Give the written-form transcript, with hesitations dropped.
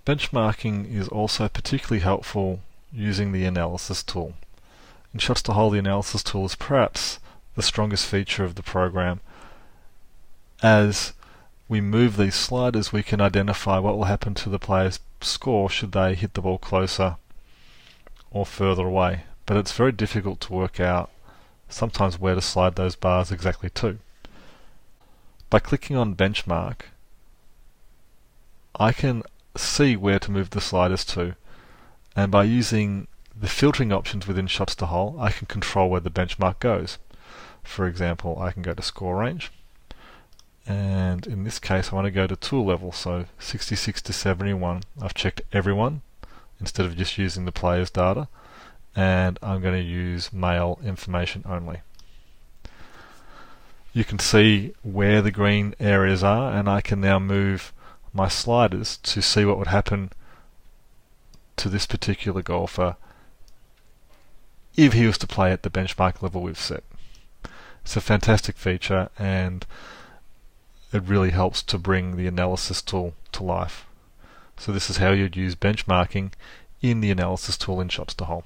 Benchmarking is also particularly helpful using the analysis tool. In Shots to Hole, the analysis tool is perhaps the strongest feature of the program. As we move these sliders, we can identify what will happen to the player's score should they hit the ball closer or further away. But it's very difficult to work out sometimes where to slide those bars exactly to. By clicking on Benchmark, I can see where to move the sliders to, and by using the filtering options within Shots to Hole, I can control where the benchmark goes. For example, I can go to score range, and in this case I want to go to tool level, so 66 to 71. I've checked everyone instead of just using the player's data, and I'm going to use male information only. You can see where the green areas are, and I can now move my sliders to see what would happen to this particular golfer if he was to play at the benchmark level we've set. It's a fantastic feature, and it really helps to bring the analysis tool to life. So this is how you'd use benchmarking in the analysis tool in Shots to Hole.